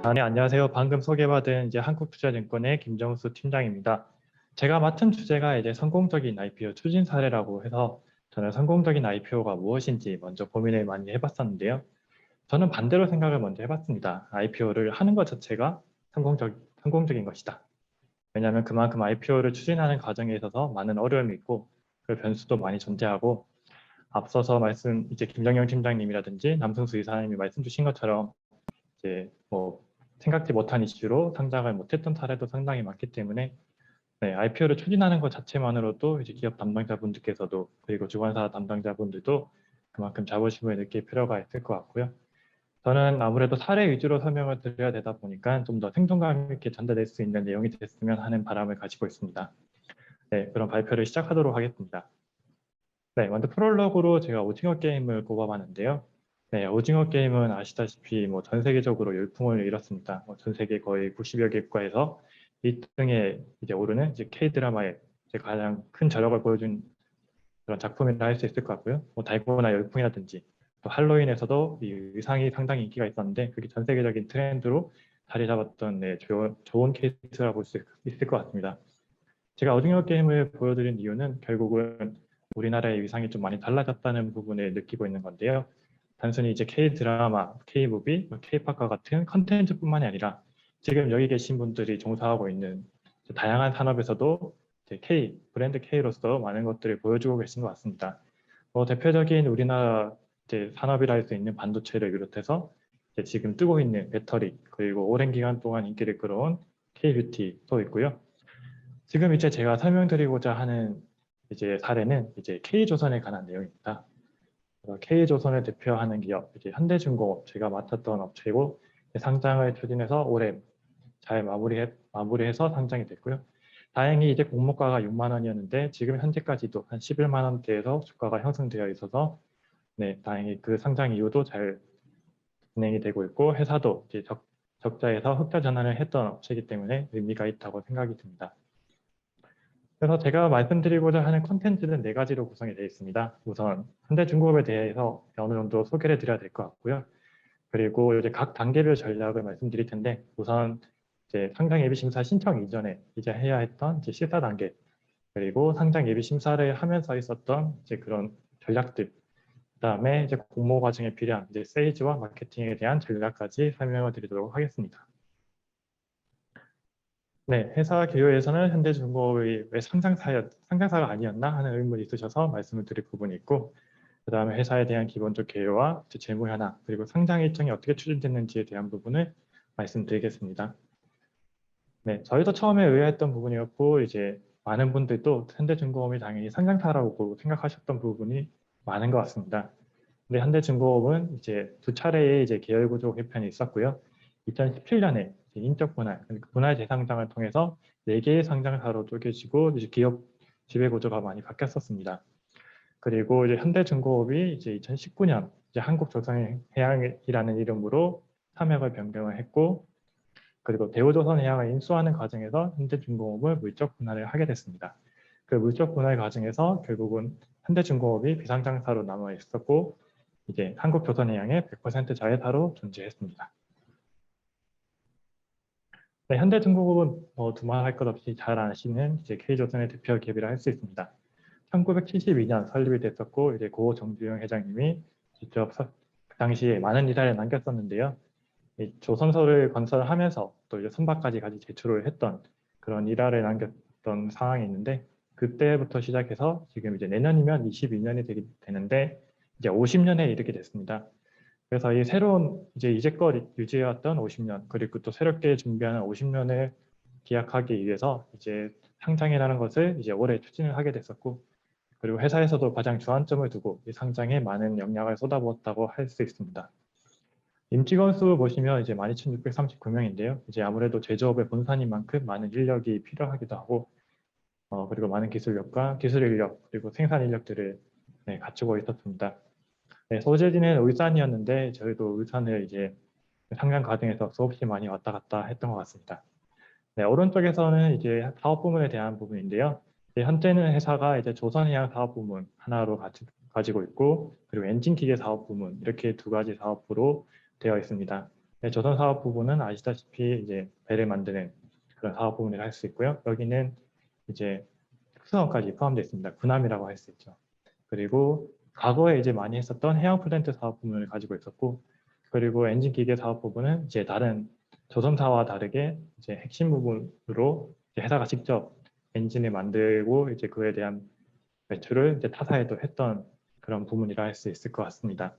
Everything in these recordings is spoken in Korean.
네, 안녕하세요. 방금 소개받은 이제 한국투자증권의 김정수 팀장입니다. 제가 맡은 주제가 이제 성공적인 IPO 추진 사례라고 해서 저는 성공적인 IPO가 무엇인지 먼저 고민을 많이 해봤었는데요. 저는 반대로 생각을 먼저 해봤습니다. IPO를 하는 것 자체가 성공적인 것이다. 왜냐하면 그만큼 IPO를 추진하는 과정에 있어서 많은 어려움이 있고 그 변수도 많이 존재하고 앞서서 이제 김정영 팀장님이라든지 남승수 이사님이 말씀 주신 것처럼 이제 뭐 생각지 못한 이슈로 상장을 못했던 사례도 상당히 많기 때문에 IPO를 추진하는 것 자체만으로도 이제 기업 담당자분들께서도 그리고 주관사 담당자분들도 그만큼 자부심을 느낄 필요가 있을 것 같고요. 저는 아무래도 사례 위주로 설명을 드려야 되다 보니까 좀 더 생동감 있게 전달될 수 있는 내용이 됐으면 하는 바람을 가지고 있습니다. 네, 그럼 발표를 시작하도록 하겠습니다. 네, 먼저 프롤로그로 제가 오징어 게임을 꼽아봤는데요. 네, 오징어 게임은 아시다시피 뭐 전 세계적으로 열풍을 일었습니다. 전 세계 거의 90여 개 국가에서 1등에 이제 오르는 이제 K-드라마의 이제 가장 큰 저력을 보여준 그런 작품이라 할 수 있을 것 같고요. 뭐 달고나 열풍이라든지 또 할로윈에서도 이 의상이 상당히 인기가 있었는데 그게 전 세계적인 트렌드로 자리 잡았던 좋은 케이스라고 볼 수 있을 것 같습니다. 제가 오징어 게임을 보여드린 이유는 결국은 우리나라의 위상이 좀 많이 달라졌다는 부분을 느끼고 있는 건데요. 단순히 이제 K-드라마, K-무비, K-팝과 같은 컨텐츠뿐만이 아니라 지금 여기 계신 분들이 종사하고 있는 다양한 산업에서도 이제 브랜드 K로서 많은 것들을 보여주고 계신 것 같습니다. 대표적인 우리나라 이제 산업이라 할 수 있는 반도체를 비롯해서 이제 지금 뜨고 있는 배터리, 그리고 오랜 기간 동안 인기를 끌어온 K-뷰티도 있고요. 지금 이제 제가 설명드리고자 하는 이제 사례는 이제 K조선에 관한 내용입니다. K조선을 대표하는 기업, 이제 현대중공업, 제가 맡았던 업체고 상장을 추진해서 올해 잘 마무리해서 상장이 됐고요. 다행히 이제 공모가가 6만 원이었는데 지금 현재까지도 한 11만 원대에서 주가가 형성되어 있어서 다행히 그 상장 이후도 잘 진행이 되고 있고 회사도 이제 적자에서 흑자 전환을 했던 업체이기 때문에 의미가 있다고 생각이 듭니다. 그래서 제가 말씀드리고자 하는 콘텐츠는 네 가지로 구성이 되어 있습니다. 우선 현대중공업에 대해서 어느 정도 소개를 드려야 될 것 같고요. 그리고 이제 각 단계별 전략을 말씀드릴 텐데 우선 이제 상장 예비 심사 신청 이전에 이제 해야 했던 이제 시사 단계 그리고 상장 예비 심사를 하면서 있었던 이제 그런 전략들 그다음에 이제 공모 과정에 필요한 이제 세일즈와 마케팅에 대한 전략까지 설명을 드리도록 하겠습니다. 네, 회사 개요에서는 현대중공업이 왜 상장사가 아니었나 하는 의문이 있으셔서 말씀을 드릴 부분이 있고, 그 다음에 회사에 대한 기본적 개요와 재무 현황, 그리고 상장 일정이 어떻게 추진됐는지에 대한 부분을 말씀드리겠습니다. 네, 저희도 처음에 의아했던 부분이었고, 이제 많은 분들도 현대중공업이 당연히 상장사라고 생각하셨던 부분이 많은 것 같습니다. 근데 현대중공업은 이제 두 차례의 이제 계열구조 개편이 있었고요. 2017년에 인적 분할, 그러니까 분할 재상장을 통해서 4개의 상장사로 쪼개지고 이제 기업 지배 구조가 많이 바뀌었었습니다. 그리고 이제 현대중공업이 이제 2019년 이제 한국조선해양이라는 이름으로 사명을 변경을 했고, 그리고 대우조선해양을 인수하는 과정에서 현대중공업을 물적 분할을 하게 됐습니다. 그 물적 분할 과정에서 결국은 현대중공업이 비상장사로 남아 있었고 이제 한국조선해양의 100% 자회사로 존재했습니다. 네, 현대중공업은 뭐 두말할 것 없이 잘 아시는 이제 K조선의 대표 기업이라 할 수 있습니다. 1972년 설립이 됐었고 이제 고 정주영 회장님이 직접 그 당시에 많은 일화를 남겼었는데요. 이 조선소를 건설하면서 또 이제 선박까지 같이 제출을 했던 그런 일화를 남겼던 상황이 있는데 그때부터 시작해서 지금 이제 내년이면 22년이 되는데 이제 50년에 이르게 됐습니다. 그래서 이 새로운 이제껏 유지해왔던 50년 그리고 또 새롭게 준비하는 50년을 기약하기 위해서 이제 상장이라는 것을 이제 올해 추진을 하게 됐었고 그리고 회사에서도 가장 주안점을 두고 이 상장에 많은 역량을 쏟아부었다고 할 수 있습니다. 임직원 수 보시면 이제 12,639명인데요. 이제 아무래도 제조업의 본산인 만큼 많은 인력이 필요하기도 하고 그리고 많은 기술력과 기술 인력 그리고 생산 인력들을 갖추고 있었습니다. 네, 소재지는 울산이었는데 저희도 울산을 이제 상장 과정에서 수없이 많이 왔다 갔다 했던 것 같습니다. 네, 오른쪽에서는 이제 사업 부문에 대한 부분인데요. 현재는 회사가 이제 조선해양 사업 부문 하나로 가지고 있고 그리고 엔진 기계 사업 부문 이렇게 두 가지 사업부로 되어 있습니다. 네, 조선 사업 부분은 아시다시피 이제 배를 만드는 그런 사업 부분이라 할 수 있고요. 여기는 이제 특수선까지 포함되어 있습니다. 군함이라고 할 수 있죠. 그리고 과거에 이제 많이 했었던 해양 플랜트 사업 부분을 가지고 있었고, 그리고 엔진 기계 사업 부분은 이제 다른 조선사와 다르게 이제 핵심 부분으로 이제 회사가 직접 엔진을 만들고 이제 그에 대한 매출을 이제 타사에도 했던 그런 부분이라 할 수 있을 것 같습니다.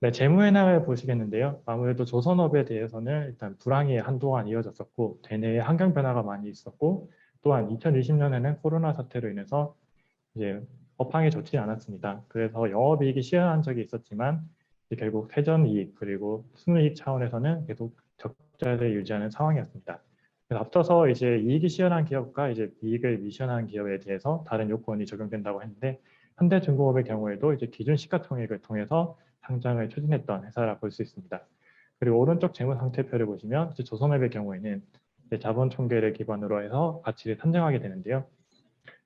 네, 재무회납을 보시겠는데요. 아무래도 조선업에 대해서는 일단 불황이 한동안 이어졌었고, 대내에 환경 변화가 많이 있었고, 또한 2020년에는 코로나 사태로 인해서 이제 업황이 좋지 않았습니다. 그래서 영업이익이 시현한 적이 있었지만 결국 세전이익 그리고 순이익 차원에서는 계속 적자를 유지하는 상황이었습니다. 그래서 앞서서 이제 이익이 시현한 기업과 이제 이익을 미시현한 기업에 대해서 다른 요건이 적용된다고 했는데 현대중공업의 경우에도 이제 기준 시가총액을 통해서 상장을 추진했던 회사라 볼 수 있습니다. 그리고 오른쪽 재무 상태표를 보시면 이제 조선업의 경우에는 이제 자본 총계를 기반으로 해서 가치를 산정하게 되는데요.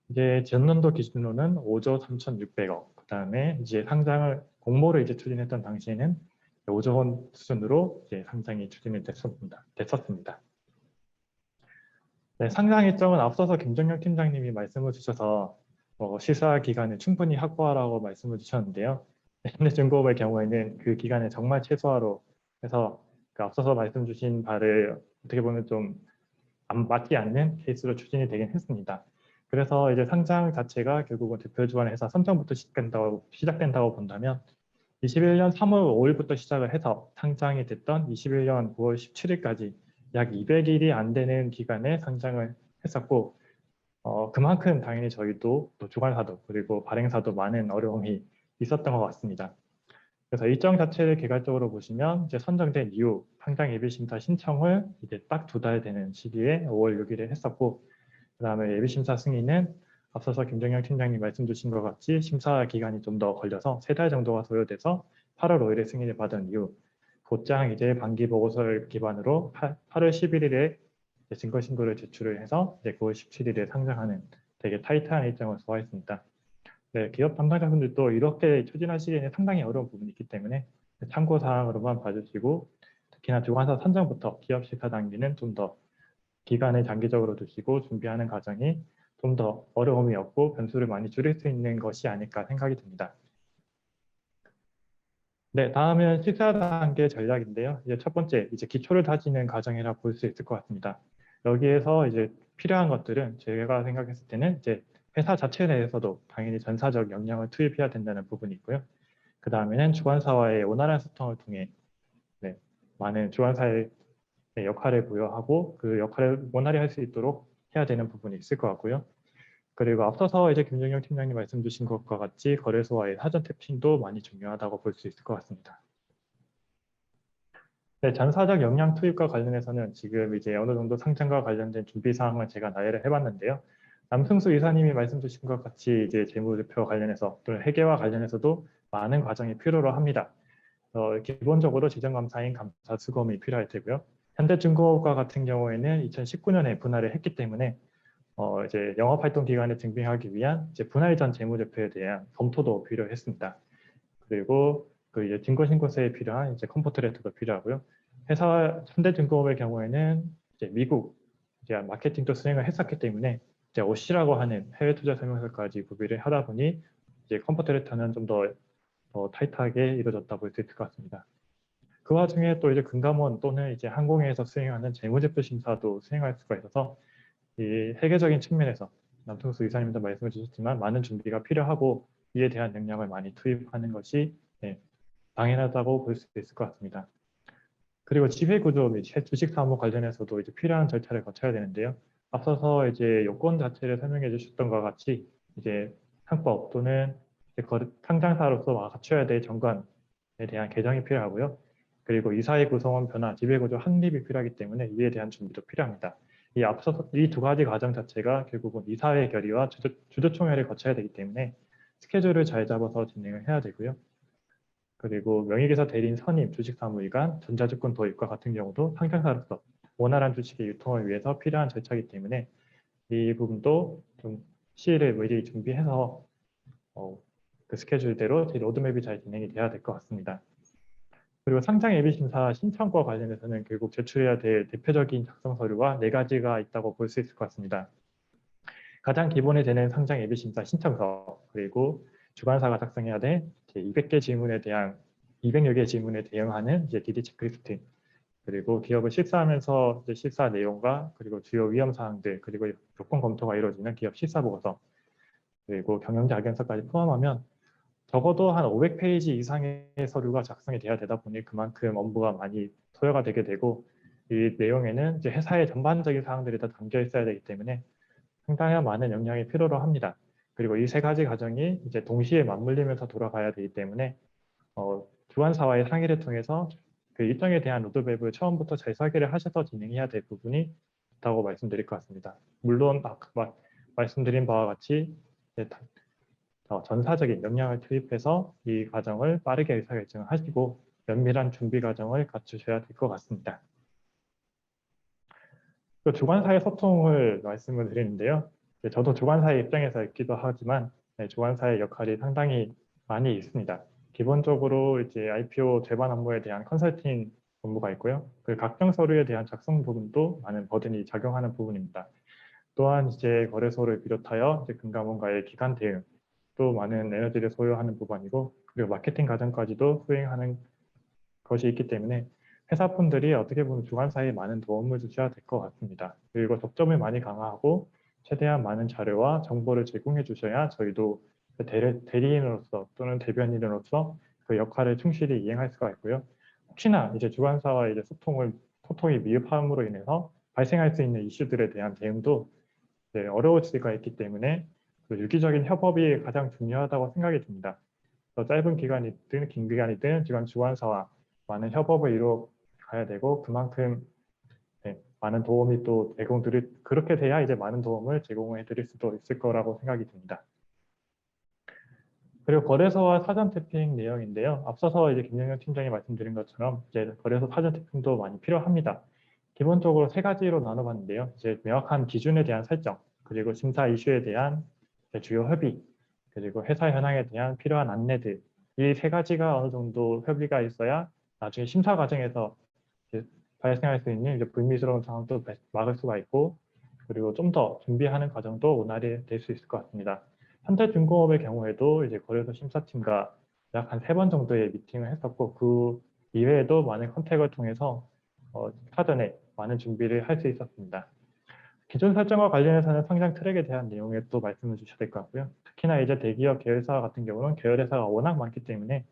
이제 전년도 기준으로는 5조 3,600억, 그 다음에 이제 상장을 공모를 이제 추진했던 당시에는 5조 원 수준으로 이제 상장이 추진이 됐었습니다. 네, 상장 일정은 앞서서 김정혁 팀장님이 말씀을 주셔서 시사 기간을 충분히 확보하라고 말씀을 주셨는데요. 현대중공업의 경우에는 그 기간을 정말 최소화로 해서 그 앞서서 말씀 주신 바를 어떻게 보면 좀 안 맞지 않는 케이스로 추진이 되긴 했습니다. 그래서 이제 상장 자체가 결국은 대표 주관해서 선정부터 시작된다고 본다면 21년 3월 5일부터 시작을 해서 상장이 됐던 21년 9월 17일까지 약 200일이 안 되는 기간에 상장을 했었고 그만큼 당연히 저희도 또 주관사도 그리고 발행사도 많은 어려움이 있었던 것 같습니다. 그래서 일정 자체를 개괄적으로 보시면 이제 선정된 이후 상장 예비심사 신청을 이제 딱 2달 되는 시기에 5월 6일에 했었고 그다음에 예비심사 승인은 앞서서 김정영 팀장님 말씀 주신 것 같이 심사 기간이 좀 더 걸려서 3달 정도가 소요돼서 8월 5일에 승인을 받은 이후 곧장 이제 반기 보고서를 기반으로 8월 11일에 증거 신고를 제출을 해서 이제 9월 17일에 상장하는 되게 타이트한 일정을 소화했습니다. 네, 기업 담당자분들도 이렇게 추진하시기에는 상당히 어려운 부분이 있기 때문에 참고 사항으로만 봐주시고 특히나 주관사 선정부터 기업 심사 단계는 좀 더 기간을 장기적으로 두시고 준비하는 과정이 좀 더 어려움이 없고 변수를 많이 줄일 수 있는 것이 아닐까 생각이 듭니다. 네, 다음은 식사 단계 전략인데요. 이제 첫 번째, 이제 기초를 다지는 과정이라 볼 수 있을 것 같습니다. 여기에서 이제 필요한 것들은 제가 생각했을 때는 이제 회사 자체 내에서도 당연히 전사적 역량을 투입해야 된다는 부분이 있고요. 그 다음에는 주관사와의 원활한 소통을 통해 네, 많은 주관사의 역할을 부여하고 그 역할을 원활히 할 수 있도록 해야 되는 부분이 있을 것 같고요. 그리고 앞서서 이제 김정영 팀장님 말씀 주신 것과 같이 거래소와의 사전 태핑도 많이 중요하다고 볼 수 있을 것 같습니다. 네, 전사적 역량 투입과 관련해서는 지금 이제 어느 정도 상장과 관련된 준비 사항을 제가 나열을 해봤는데요. 남승수 이사님이 말씀 주신 것 같이 이제 재무제표 관련해서 또는 회계와 관련해서도 많은 과정이 필요로 합니다. 기본적으로 지정감사인 감사수검이 필요할 테고요. 현대중공업과 같은 경우에는 2019년에 분할을 했기 때문에 이제 영업활동 기간을 증빙하기 위한 이제 분할 전 재무제표에 대한 검토도 필요했습니다. 그리고 그 이제 증권신고서에 필요한 이제 컴포트 레터도 필요하고요. 회사 현대중공업의 경우에는 이제 미국 이제 마케팅도 수행을 했었기 때문에 이제 OC라고 하는 해외 투자 설명서까지 구비를 하다 보니 이제 컴포트 레터는 좀 더 타이트하게 이루어졌다 볼 수 있을 것 같습니다. 그 와중에 또 이제 금감원 또는 이제 항공회에서 수행하는 재무제표 심사도 수행할 수가 있어서 이 회계적인 측면에서 남성수 이사님도 말씀해 주셨지만 많은 준비가 필요하고 이에 대한 역량을 많이 투입하는 것이 당연하다고 볼 수 있을 것 같습니다. 그리고 지배구조 및 주식 사무 관련해서도 이제 필요한 절차를 거쳐야 되는데요. 앞서서 이제 요건 자체를 설명해 주셨던 것 같이 이제 상법 또는 이제 상장사로서 갖춰야 될 정관에 대한 개정이 필요하고요. 그리고 이사회 구성원 변화, 지배구조 확립이 필요하기 때문에 이에 대한 준비도 필요합니다. 이 앞서서 이 2가지 과정 자체가 결국은 이사회 결의와 주주총회를 거쳐야 되기 때문에 스케줄을 잘 잡아서 진행을 해야 되고요. 그리고 명의기사 대리인 선임, 주식사무위관, 전자증권 도입과 같은 경우도 상장사로서 원활한 주식의 유통을 위해서 필요한 절차이기 때문에 이 부분도 좀 시일을 미리 준비해서 그 스케줄대로 제 로드맵이 잘 진행이 돼야 될 것 같습니다. 그리고 상장 예비 심사 신청과 관련해서는 결국 제출해야 될 대표적인 작성 서류가 네 가지가 있다고 볼 수 있을 것 같습니다. 가장 기본이 되는 상장 예비 심사 신청서, 그리고 주관사가 작성해야 될 200개 질문에 대한 200여 개 질문에 대응하는 DD 체크리스트, 그리고 기업을 실사하면서 실사 내용과 그리고 주요 위험 사항들, 그리고 조건 검토가 이루어지는 기업 실사 보고서, 그리고 경영 자견서까지 포함하면 적어도 한 500페이지 이상의 서류가 작성이 돼야 되다 보니 그만큼 업무가 많이 소요가 되게 되고, 이 내용에는 회사의 전반적인 사항들이 다 담겨 있어야 되기 때문에 상당히 많은 역량이 필요로 합니다. 그리고 이 세 가지 과정이 동시에 맞물리면서 돌아가야 되기 때문에 주관사와의 상의를 통해서 그 일정에 대한 로드맵을 처음부터 잘 설계를 하셔서 진행해야 될 부분이 있다고 말씀드릴 것 같습니다. 물론 아까 말씀드린 바와 같이 전사적인 역량을 투입해서 이 과정을 빠르게 의사결정하시고 면밀한 준비 과정을 갖추셔야 될 것 같습니다. 또 주관사의 소통을 말씀을 드리는데요. 저도 주관사의 입장에서 있기도 하지만 주관사의 역할이 상당히 많이 있습니다. 기본적으로 IPO 제반 업무에 대한 컨설팅 업무가 있고요. 그 각종 서류에 대한 작성 부분도 많은 버든이 작용하는 부분입니다. 또한 거래소를 비롯하여 금감원과의 기관 대응, 또 많은 에너지를 소요하는 부분이고, 그리고 마케팅 과정까지도 수행하는 것이 있기 때문에 회사분들이 어떻게 보면 주관사에 많은 도움을 주셔야 될 것 같습니다. 그리고 접점을 많이 강화하고 최대한 많은 자료와 정보를 제공해 주셔야 저희도 대리인으로서 또는 대변인으로서 그 역할을 충실히 이행할 수가 있고요. 혹시나 주관사와 소통이 미흡함으로 인해서 발생할 수 있는 이슈들에 대한 대응도 어려울 수가 있기 때문에 그 유기적인 협업이 가장 중요하다고 생각이 듭니다. 짧은 기간이든 긴 기간이든 주관사와 많은 협업을 이루어 가야 되고, 그만큼 많은 도움이 또 그렇게 돼야 많은 도움을 제공해 드릴 수도 있을 거라고 생각이 듭니다. 그리고 거래소와 사전 태핑 내용인데요. 앞서서 김영현 팀장이 말씀드린 것처럼 거래소 사전 태핑도 많이 필요합니다. 기본적으로 세 가지로 나눠봤는데요. 명확한 기준에 대한 설정, 그리고 심사 이슈에 대한 주요 협의, 그리고 회사 현황에 대한 필요한 안내들, 이 세 가지가 어느 정도 협의가 있어야 나중에 심사 과정에서 발생할 수 있는 불미스러운 상황도 막을 수가 있고, 그리고 좀 더 준비하는 과정도 원활히 될 수 있을 것 같습니다. 현대중공업의 경우에도 거래소 심사팀과 약 한 3번 정도의 미팅을 했었고, 그 이외에도 많은 컨택을 통해서 사전에 많은 준비를 할 수 있었습니다. 기존 설정과 관련해서는 상장 트랙에 대한 내용에 또 말씀을 주셔야 될 것 같고요. 특히나 대기업 계열사 같은 경우는 계열회사가 워낙 많기 때문에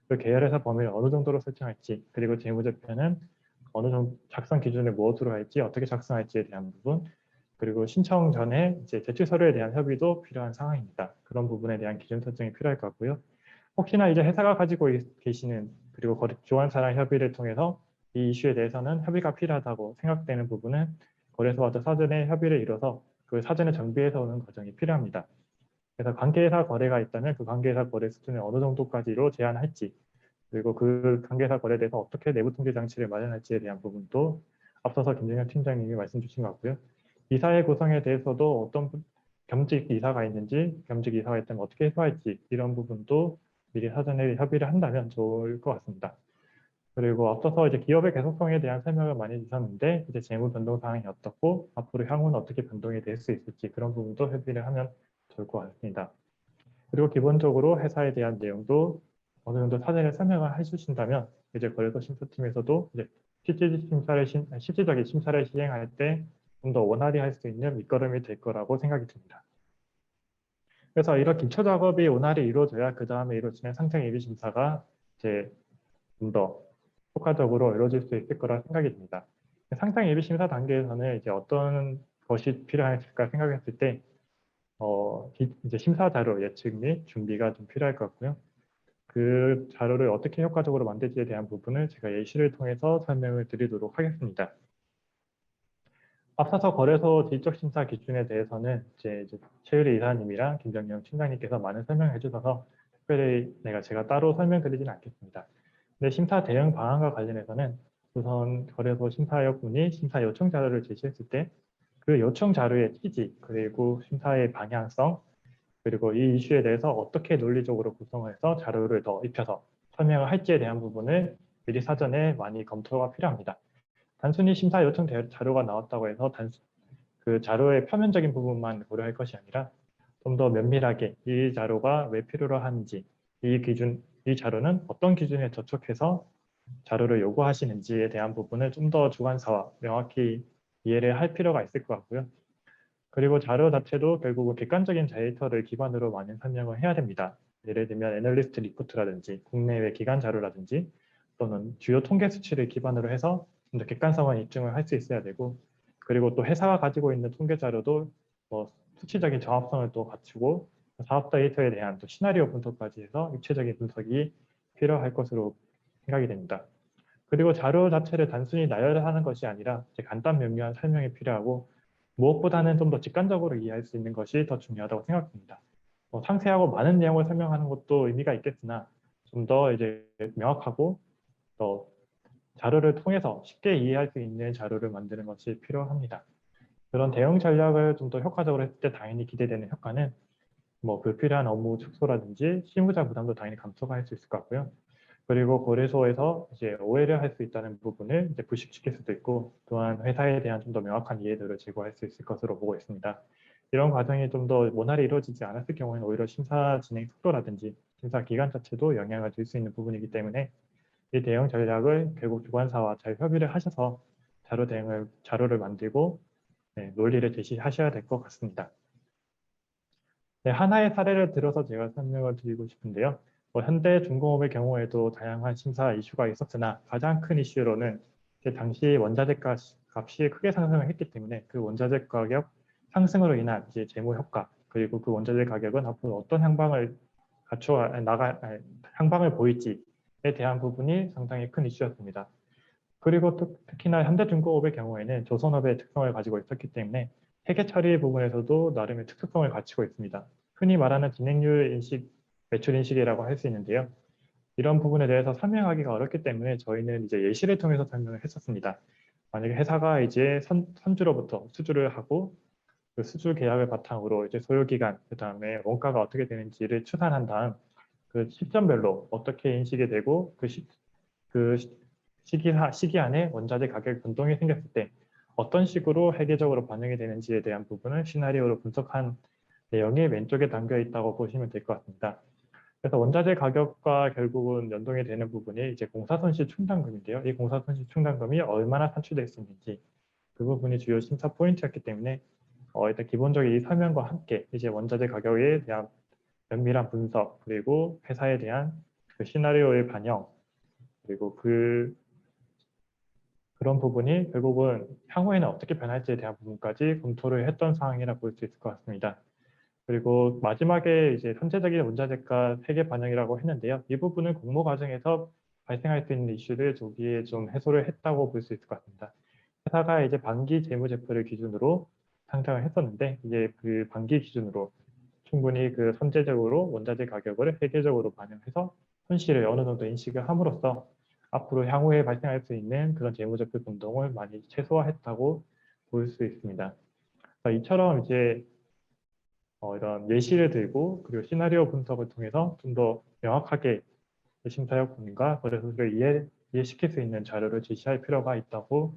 그 계열회사 범위를 어느 정도로 설정할지, 그리고 재무제표는 어느 정도 작성 기준을 무엇으로 할지, 어떻게 작성할지에 대한 부분, 그리고 신청 전에 제출 서류에 대한 협의도 필요한 상황입니다. 그런 부분에 대한 기준 설정이 필요할 것 같고요. 혹시나 회사가 가지고 계시는, 그리고 주관사랑 협의를 통해서 이 이슈에 대해서는 협의가 필요하다고 생각되는 부분은 거래소와 사전에 협의를 이뤄서 그 사전에 정비해서 오는 과정이 필요합니다. 그래서 관계회사 거래가 있다면 그 관계회사 거래 수준을 어느 정도까지로 제한할지, 그리고 그 관계사 거래에 대해서 어떻게 내부 통제 장치를 마련할지에 대한 부분도 앞서서 김정현 팀장님이 말씀 주신 것 같고요. 이사의 구성에 대해서도 어떤 겸직 이사가 있는지, 겸직 이사가 있다면 어떻게 해소할지, 이런 부분도 미리 사전에 협의를 한다면 좋을 것 같습니다. 그리고 앞서서 기업의 계속성에 대한 설명을 많이 주셨는데, 재무 변동 사항이 어떻고 앞으로 향후는 어떻게 변동이 될 수 있을지, 그런 부분도 협의를 하면 좋을 것 같습니다. 그리고 기본적으로 회사에 대한 내용도 어느 정도 사전에 설명을 해주신다면 거래소 심사팀에서도 실질적인 심사를 시행할 때 좀 더 원활히 할 수 있는 밑거름이 될 거라고 생각이 듭니다. 그래서 이런 기초 작업이 원활히 이루어져야 그 다음에 이루어지는 상장 예비 심사가 좀 더 효과적으로 이루어질 수 있을 거라 생각이 듭니다. 상장 예비 심사 단계에서는 어떤 것이 필요할까 생각했을 때 심사 자료 예측 및 준비가 좀 필요할 것 같고요. 그 자료를 어떻게 효과적으로 만들지에 대한 부분을 제가 예시를 통해서 설명을 드리도록 하겠습니다. 앞서서 거래소 지적 심사 기준에 대해서는 최유리 이사님이랑 김정영 팀장님께서 많은 설명을 해주셔서 특별히 제가 따로 설명드리지는 않겠습니다. 근데 심사 대응 방안과 관련해서는 우선 거래소 심사역분이 심사 요청 자료를 제시했을 때 그 요청 자료의 취지, 그리고 심사의 방향성, 그리고 이 이슈에 대해서 어떻게 논리적으로 구성을 해서 자료를 더 입혀서 설명을 할지에 대한 부분을 미리 사전에 많이 검토가 필요합니다. 단순히 심사 요청 자료가 나왔다고 해서 그 자료의 표면적인 부분만 고려할 것이 아니라 좀 더 면밀하게 이 자료가 왜 필요로 하는지, 이 자료는 어떤 기준에 저촉해서 자료를 요구하시는지에 대한 부분을 좀 더 주관사와 명확히 이해를 할 필요가 있을 것 같고요. 그리고 자료 자체도 결국은 객관적인 데이터를 기반으로 많이 설명을 해야 됩니다. 예를 들면 애널리스트 리포트라든지 국내외 기관 자료라든지 또는 주요 통계 수치를 기반으로 해서 좀 더 객관성을 입증을 할 수 있어야 되고, 그리고 또 회사가 가지고 있는 통계 자료도 뭐 수치적인 정확성을 또 갖추고 사업 데이터에 대한 또 시나리오 분석까지 해서 입체적인 분석이 필요할 것으로 생각이 됩니다. 그리고 자료 자체를 단순히 나열하는 것이 아니라 간단 명료한 설명이 필요하고, 무엇보다는 좀 더 직관적으로 이해할 수 있는 것이 더 중요하다고 생각합니다. 상세하고 많은 내용을 설명하는 것도 의미가 있겠으나 좀 더 이제 명확하고 또 자료를 통해서 쉽게 이해할 수 있는 자료를 만드는 것이 필요합니다. 그런 대응 전략을 좀 더 효과적으로 했을 때 당연히 기대되는 효과는 뭐 불필요한 업무 축소라든지 실무자 부담도 당연히 감소가 할 수 있을 것 같고요. 그리고 거래소에서 이제 오해를 할 수 있다는 부분을 이제 불식시킬 수도 있고, 또한 회사에 대한 좀 더 명확한 이해도를 제고할 수 있을 것으로 보고 있습니다. 이런 과정이 좀 더 원활히 이루어지지 않았을 경우에는 오히려 심사 진행 속도라든지 심사 기간 자체도 영향을 줄 수 있는 부분이기 때문에 이 대응 전략을 결국 주관사와 잘 협의를 하셔서 자료를 만들고 논리를 제시하셔야 될 것 같습니다. 네, 하나의 사례를 들어서 제가 설명을 드리고 싶은데요. 현대중공업의 경우에도 다양한 심사 이슈가 있었으나 가장 큰 이슈로는 당시 원자재 값이 크게 상승을 했기 때문에 그 원자재 가격 상승으로 인한 이제 재무 효과, 그리고 그 원자재 가격은 앞으로 어떤 향방을 보일지에 대한 부분이 상당히 큰 이슈였습니다. 그리고 특히나 현대중공업의 경우에는 조선업의 특성을 가지고 있었기 때문에 회계 처리 부분에서도 나름의 특수성을 갖추고 있습니다. 흔히 말하는 진행률 인식, 매출 인식이라고 할 수 있는데요. 이런 부분에 대해서 설명하기가 어렵기 때문에 저희는 이제 예시를 통해서 설명을 했었습니다. 만약에 회사가 이제 선주로부터 수주를 하고 그 수주 계약을 바탕으로 이제 소요기간, 그 다음에 원가가 어떻게 되는지를 추산한 다음 그 시점별로 어떻게 인식이 되고 그 시기 안에 원자재 가격 변동이 생겼을 때 어떤 식으로 회계적으로 반영이 되는지에 대한 부분을 시나리오로 분석한 내용이 왼쪽에 담겨 있다고 보시면 될 것 같습니다. 그래서 원자재 가격과 결국은 연동이 되는 부분이 이제 공사손실 충당금인데요. 이 공사손실 충당금이 얼마나 산출될 수 있는지 그 부분이 주요 심사 포인트였기 때문에 일단 기본적인 이 설명과 함께 이제 원자재 가격에 대한 면밀한 분석, 그리고 회사에 대한 그 시나리오의 반영, 그리고 그런 부분이 결국은 향후에는 어떻게 변할지에 대한 부분까지 검토를 했던 사항이라 볼 수 있을 것 같습니다. 그리고 마지막에 이제 선제적인 원자재가 세계 반영이라고 했는데요. 이 부분은 공모 과정에서 발생할 수 있는 이슈를 조기에 좀 해소를 했다고 볼 수 있을 것 같습니다. 회사가 이제 반기 재무제표를 기준으로 상장을 했었는데 이제 그 반기 기준으로 충분히 그 선제적으로 원자재 가격을 회계적으로 반영해서 손실을 어느 정도 인식을 함으로써 앞으로 향후에 발생할 수 있는 그런 재무제표 변동을 많이 최소화했다고 볼 수 있습니다. 이처럼 이제 이런 예시를 들고 그리고 시나리오 분석을 통해서 좀 더 명확하게 심사역군과 거래소를 이해시킬 수 있는 자료를 제시할 필요가 있다고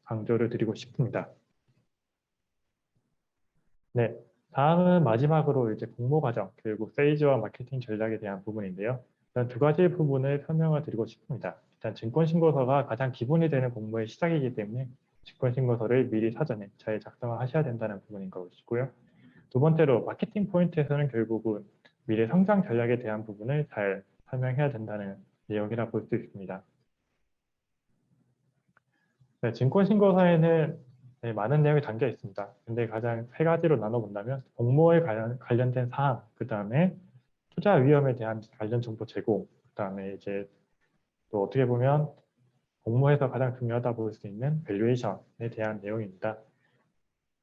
강조를 드리고 싶습니다. 네, 다음은 마지막으로 이제 공모 과정, 결국 세일즈와 마케팅 전략에 대한 부분인데요. 일단 두 가지 부분을 설명을 드리고 싶습니다. 일단 증권신고서가 가장 기본이 되는 공모의 시작이기 때문에 증권신고서를 미리 사전에 잘 작성하셔야 된다는 부분인 것이고요. 두 번째로 마케팅 포인트에서는 결국은 미래 성장 전략에 대한 부분을 잘 설명해야 된다는 내용이라 볼 수 있습니다. 네, 증권신고서에는 많은 내용이 담겨 있습니다. 근데 가장 세 가지로 나눠본다면 공모에 관련된 사항, 그 다음에 투자 위험에 대한 관련 정보 제공, 그 다음에 이제 또 어떻게 보면 공모에서 가장 중요하다 볼 수 있는 밸류에이션에 대한 내용입니다.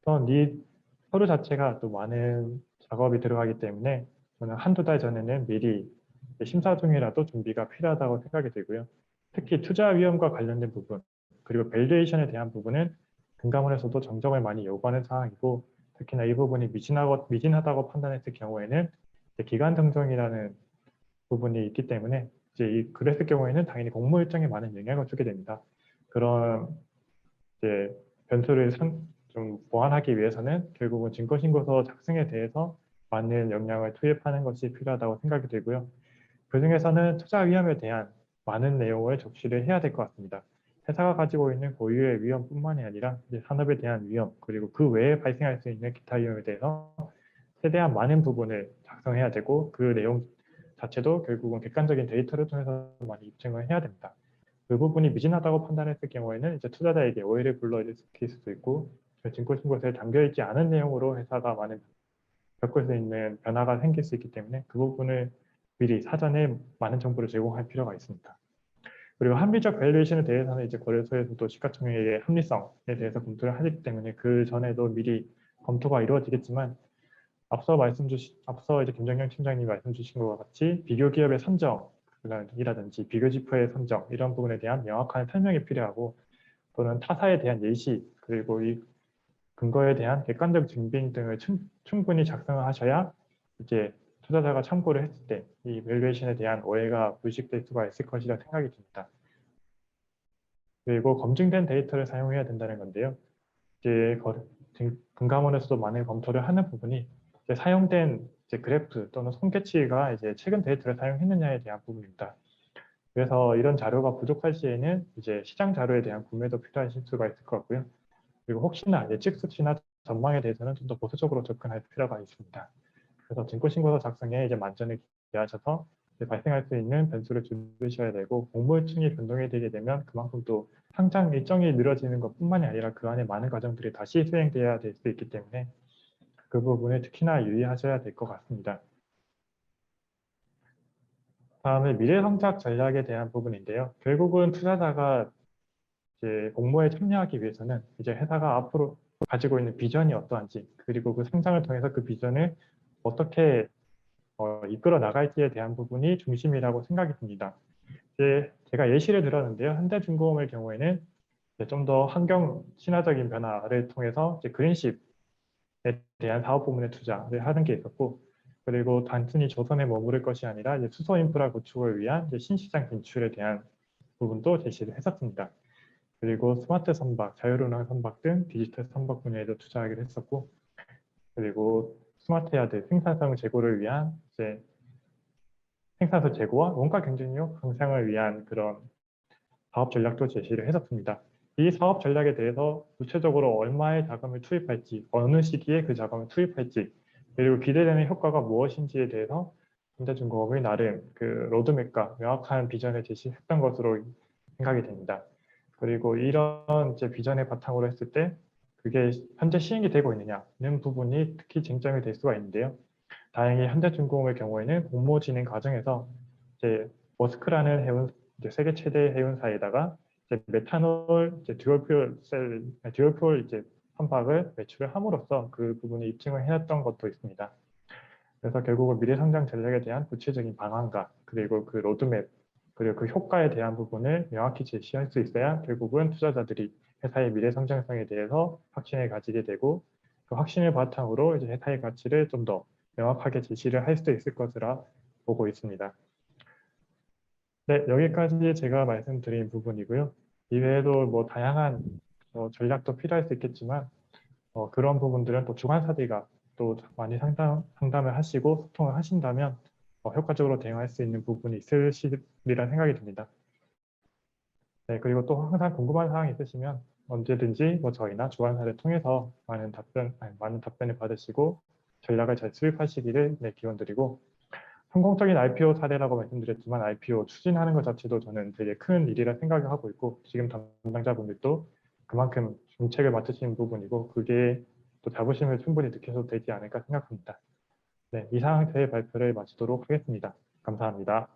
우선 이 서류 자체가 또 많은 작업이 들어가기 때문에 저는 한두 달 전에는 미리 심사 중이라도 준비가 필요하다고 생각이 들고요. 특히 투자 위험과 관련된 부분, 그리고 밸류에이션에 대한 부분은 금감원에서도 정정을 많이 요구하는 사항이고, 특히나 이 부분이 미진하다고 판단했을 경우에는 기간 정정이라는 부분이 있기 때문에 그랬을 경우에는 당연히 공모 일정에 많은 영향을 주게 됩니다. 그런 이제 변수를 좀 보완하기 위해서는 결국은 증거신고서 작성에 대해서 많은 역량을 투입하는 것이 필요하다고 생각이 들고요. 그중에서는 투자 위험에 대한 많은 내용을 적시를 해야 될 것 같습니다. 회사가 가지고 있는 고유의 위험뿐만이 아니라 이제 산업에 대한 위험, 그리고 그 외에 발생할 수 있는 기타 위험에 대해서 최대한 많은 부분을 작성해야 되고, 그 내용 자체도 결국은 객관적인 데이터를 통해서 많이 입증을 해야 됩니다. 그 부분이 미진하다고 판단했을 경우에는 이제 투자자에게 오해를 불러일으킬 수도 있고, 증권신고서에 담겨있지 않은 내용으로 회사가 많은 겪을 수 있는 변화가 생길 수 있기 때문에 그 부분을 미리 사전에 많은 정보를 제공할 필요가 있습니다. 그리고 합리적 밸류에이션에 대해서는 이제 거래소에서도 시가총액의 합리성에 대해서 검토를 하기 때문에 그 전에도 미리 검토가 이루어지겠지만, 앞서 이제 김정영 팀장님이 말씀 주신 것과 같이 비교 기업의 선정이라든지 비교 지표의 선정, 이런 부분에 대한 명확한 설명이 필요하고, 또는 타사에 대한 예시, 그리고 이 근거에 대한 객관적 증빙 등을 충분히 작성하셔야 이제 투자자가 참고를 했을 때 이 밸류에이션에 대한 오해가 불식될 수가 있을 것이라 생각이 듭니다. 그리고 검증된 데이터를 사용해야 된다는 건데요. 이제 금감원에서도 많은 검토를 하는 부분이 이제 사용된 이제 그래프 또는 손캐치가 이제 최근 데이터를 사용했느냐에 대한 부분입니다. 그래서 이런 자료가 부족할 시에는 이제 시장 자료에 대한 구매도 필요하실 수가 있을 것 같고요. 그리고 혹시나 예측 수치나 전망에 대해서는 좀 더 보수적으로 접근할 필요가 있습니다. 그래서 증권신고서 작성에 이제 만전을 기하셔서 발생할 수 있는 변수를 줄이셔야 되고, 공모일정이 변동이 되게 되면 그만큼 또 상장 일정이 늘어지는 것뿐만이 아니라 그 안에 많은 과정들이 다시 수행돼야 될 수 있기 때문에 그 부분을 특히나 유의하셔야 될 것 같습니다. 다음에 미래성장 전략에 대한 부분인데요. 결국은 투자자가 이제 공모에 참여하기 위해서는 이제 회사가 앞으로 가지고 있는 비전이 어떠한지, 그리고 그 상장을 통해서 그 비전을 어떻게 이끌어 나갈지에 대한 부분이 중심이라고 생각이 듭니다. 이제 제가 예시를 들었는데요. 현대중공업의 경우에는 좀 더 환경 친화적인 변화를 통해서 이제 그린십에 대한 사업 부문에 투자를 하는 게 있었고, 그리고 단순히 조선에 머무를 것이 아니라 이제 수소 인프라 구축을 위한 이제 신시장 진출에 대한 부분도 제시를 했었습니다. 그리고 스마트 선박, 자율운항 선박 등 디지털 선박 분야에도 투자하기로 했었고, 그리고 스마트 야드, 생산성 제고를 위한 이제 생산성 제고와 원가 경쟁력 향상을 위한 그런 사업 전략도 제시를 했었습니다. 이 사업 전략에 대해서 구체적으로 얼마의 자금을 투입할지, 어느 시기에 그 자금을 투입할지, 그리고 기대되는 효과가 무엇인지에 대해서 현대중공업이 나름 그 로드맵과 명확한 비전을 제시했던 것으로 생각이 됩니다. 그리고 이런 이제 비전의 바탕으로 했을 때 그게 현재 시행이 되고 있느냐는 부분이 특히 쟁점이 될 수가 있는데요. 다행히 현대중공업의 경우에는 공모 진행 과정에서 이제 머스크라는 이제 세계 최대 해운사에다가 이제 메탄올 이제 듀얼 퓨얼 이제 선박을 매출을 함으로써 그 부분을 입증을 해놨던 것도 있습니다. 그래서 결국은 미래 성장 전략에 대한 구체적인 방안과 그리고 그 로드맵, 그리고 그 효과에 대한 부분을 명확히 제시할 수 있어야 결국은 투자자들이 회사의 미래 성장성에 대해서 확신을 가지게 되고, 그 확신을 바탕으로 이제 회사의 가치를 좀 더 명확하게 제시를 할 수도 있을 것이라 보고 있습니다. 네, 여기까지 제가 말씀드린 부분이고요. 이외에도 뭐 다양한 전략도 필요할 수 있겠지만, 그런 부분들은 또 주관사들과 또 많이 상담을 하시고 소통을 하신다면 효과적으로 대응할 수 있는 부분이 있으시리라 생각이 듭니다. 네, 그리고 또 항상 궁금한 사항이 있으시면 언제든지 뭐 저희나 주관사를 통해서 많은 답변을 받으시고 전략을 잘 수립하시기를 기원드리고, 성공적인 IPO 사례라고 말씀드렸지만 IPO 추진하는 것 자체도 저는 되게 큰 일이라 생각을 하고 있고, 지금 담당자분들도 그만큼 중책을 맡으시는 부분이고 그게 또 자부심을 충분히 느끼셔도 되지 않을까 생각합니다. 네, 이상 제 발표를 마치도록 하겠습니다. 감사합니다.